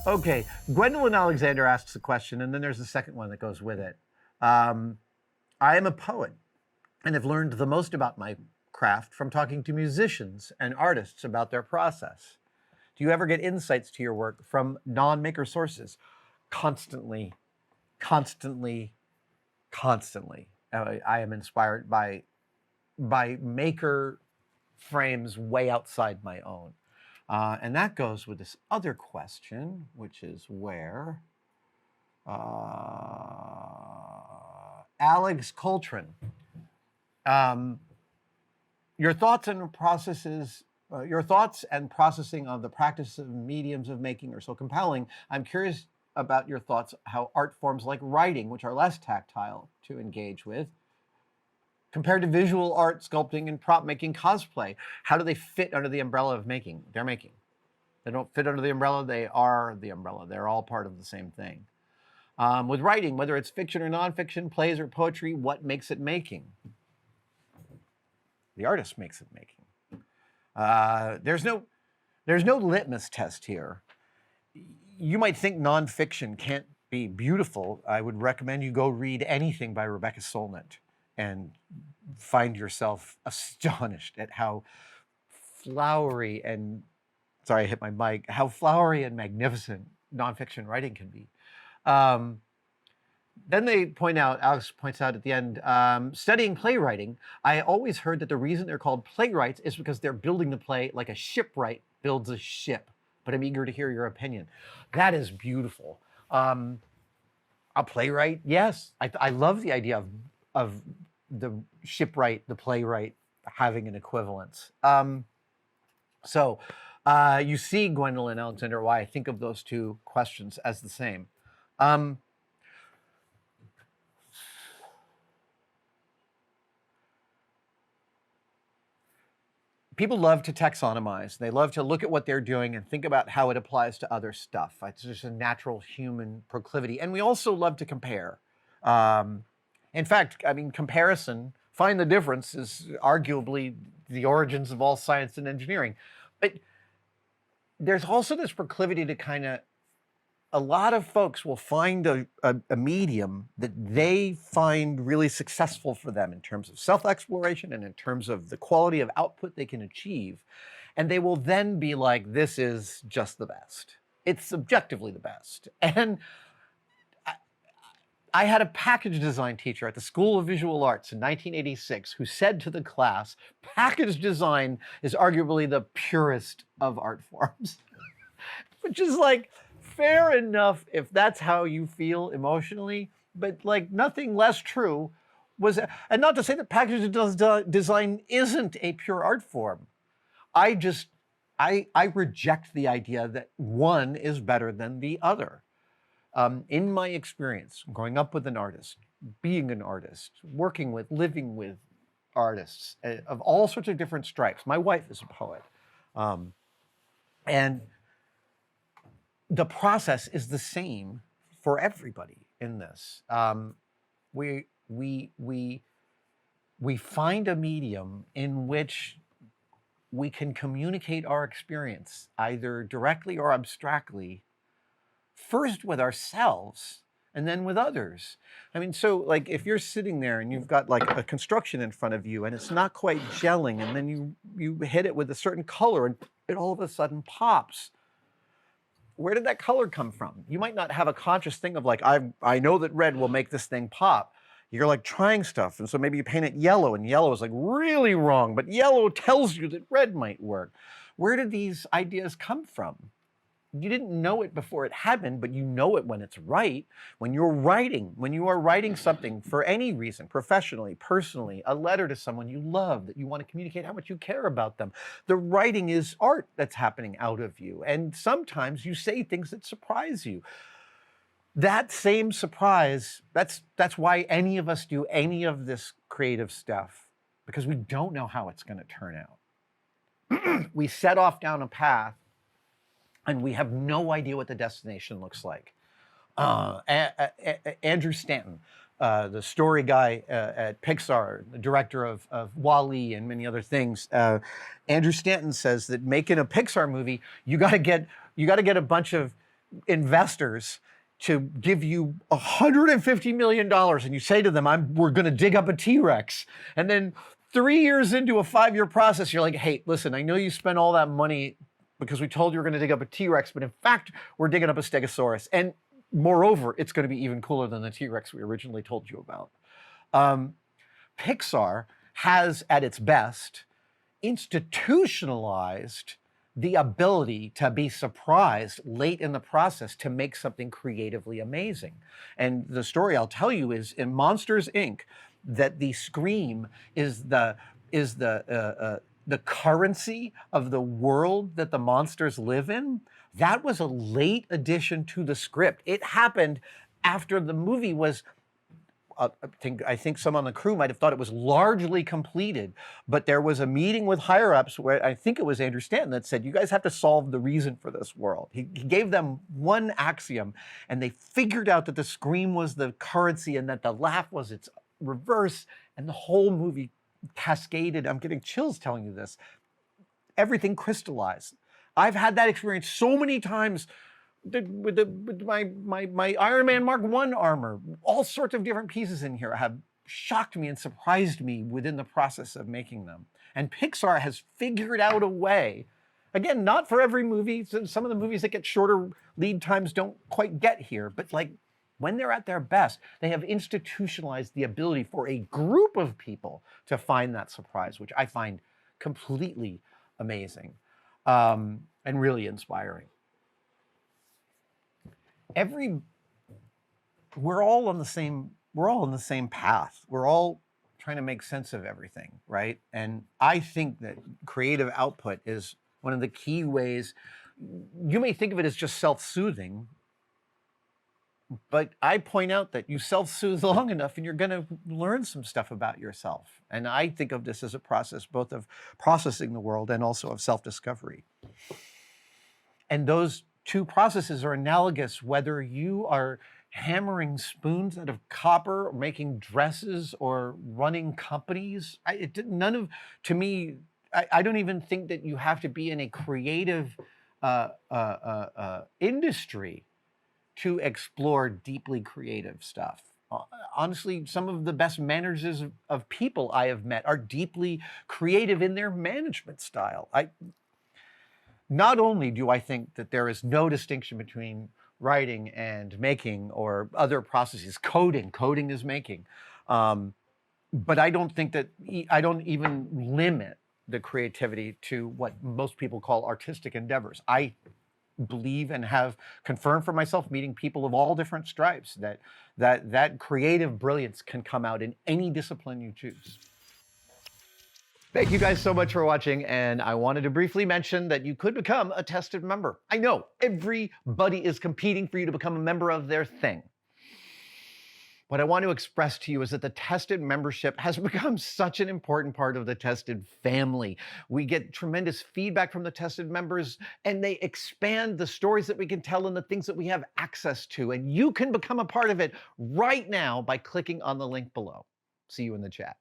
Okay, Gwendolyn Alexander asks a question, and then there's a second one that goes with it. I am a poet and have learned the most about my craft from talking to musicians and artists about their process. Do you ever get insights to your work from non-maker sources? Constantly, constantly, constantly. I am inspired by maker frames way outside my own. And that goes with this other question, which is where Alex Coltrin. Your thoughts and processes, your thoughts and processing of the practice of mediums of making are so compelling. I'm curious about your thoughts how art forms like writing, which are less tactile to engage with, compared to visual art, sculpting, and prop making, cosplay. How do they fit under the umbrella of making? They're making. They don't fit under the umbrella, they are the umbrella. They're all part of the same thing. With writing, whether it's fiction or nonfiction, plays or poetry, what makes it making? The artist makes it making. There's no litmus test here. You might think nonfiction can't be beautiful. I would recommend you go read anything by Rebecca Solnit and find yourself astonished at how flowery and, sorry, I hit my mic, how flowery and magnificent nonfiction writing can be. Then they point out, Alex points out at the end, studying playwriting, I always heard that the reason they're called playwrights is because they're building the play like a shipwright builds a ship. But I'm eager to hear your opinion. That is beautiful. A playwright, yes. I love the idea of the shipwright, the playwright having an equivalence. So you see, Gwendolyn Alexander, why I think of those two questions as the same. People love to taxonomize. They love to look at what they're doing and think about how it applies to other stuff. It's just a natural human proclivity. And we also love to compare. In fact, I mean, comparison, find the difference, is arguably the origins of all science and engineering. But there's also this proclivity to kind of, a lot of folks will find a medium that they find really successful for them in terms of self-exploration and in terms of the quality of output they can achieve. And they will then be like, this is just the best. It's objectively the best. And I had a package design teacher at the School of Visual Arts in 1986 who said to the class, package design is arguably the purest of art forms. Which is like, fair enough if that's how you feel emotionally, but like nothing less true was, and not to say that package design isn't a pure art form. I reject the idea that one is better than the other. In my experience, growing up with an artist, being an artist, working with, living with artists of all sorts of different stripes. My wife is a poet. And the process is the same for everybody in this. We find a medium in which we can communicate our experience, either directly or abstractly, first with ourselves and then with others. I mean, so like if you're sitting there and you've got like a construction in front of you and it's not quite gelling, and then you hit it with a certain color and it all of a sudden pops. Where did that color come from? You might not have a conscious thing of like, I know that red will make this thing pop. You're like trying stuff, and so maybe you paint it yellow, and yellow is like really wrong, but yellow tells you that red might work. Where did these ideas come from? You didn't know it before it happened, but you know it when it's right. When you are writing something for any reason, professionally, personally, a letter to someone you love that you want to communicate how much you care about them, the writing is art that's happening out of you. And sometimes you say things that surprise you. That same surprise, that's why any of us do any of this creative stuff, because we don't know how it's going to turn out. We set off down a path and we have no idea what the destination looks like. Andrew Stanton, the story guy at Pixar, the director of WALL-E and many other things, Andrew Stanton says that making a Pixar movie, you got to you got to get a bunch of investors to give you $150 million, and you say to them, we're going to dig up a T-Rex. And then 3 years into a 5-year process, you're like, hey, listen, I know you spent all that money because we told you we're going to dig up a T-Rex, but in fact, we're digging up a Stegosaurus. And moreover, it's going to be even cooler than the T-Rex we originally told you about. Pixar has, at its best, institutionalized the ability to be surprised late in the process to make something creatively amazing. And the story I'll tell you is in Monsters, Inc., that the scream is the currency of the world that the monsters live in. That was a late addition to the script. It happened after the movie was, I think some on the crew might have thought it was largely completed, but there was a meeting with higher-ups where I think it was Andrew Stanton that said, you guys have to solve the reason for this world. He gave them one axiom, and they figured out that the scream was the currency and that the laugh was its reverse, and the whole movie cascaded. I'm getting chills telling you this. Everything crystallized. I've had that experience so many times with my Iron Man Mark I armor. All sorts of different pieces in here have shocked me and surprised me within the process of making them. And Pixar has figured out a way, again, not for every movie. Some of the movies that get shorter lead times don't quite get here, but like when they're at their best, they have institutionalized the ability for a group of people to find that surprise, which I find completely amazing and really inspiring. We're all on the same path. We're all trying to make sense of everything, right? And I think that creative output is one of the key ways. You may think of it as just self-soothing, but I point out that you self-soothe long enough and you're going to learn some stuff about yourself. And I think of this as a process both of processing the world and also of self-discovery. And those two processes are analogous whether you are hammering spoons out of copper, or making dresses, or running companies. To me, I don't even think that you have to be in a creative industry to explore deeply creative stuff. Honestly, some of the best managers of people I have met are deeply creative in their management style. Not only do I think that there is no distinction between writing and making or other processes, coding is making, but I don't think that, I don't even limit the creativity to what most people call artistic endeavors. I believe and have confirmed for myself, meeting people of all different stripes, that creative brilliance can come out in any discipline you choose. Thank you guys so much for watching, and I wanted to briefly mention that you could become a tested member. I know, everybody is competing for you to become a member of their thing. What I want to express to you is that the Tested membership has become such an important part of the Tested family. We get tremendous feedback from the Tested members, and they expand the stories that we can tell and the things that we have access to. And you can become a part of it right now by clicking on the link below. See you in the chat.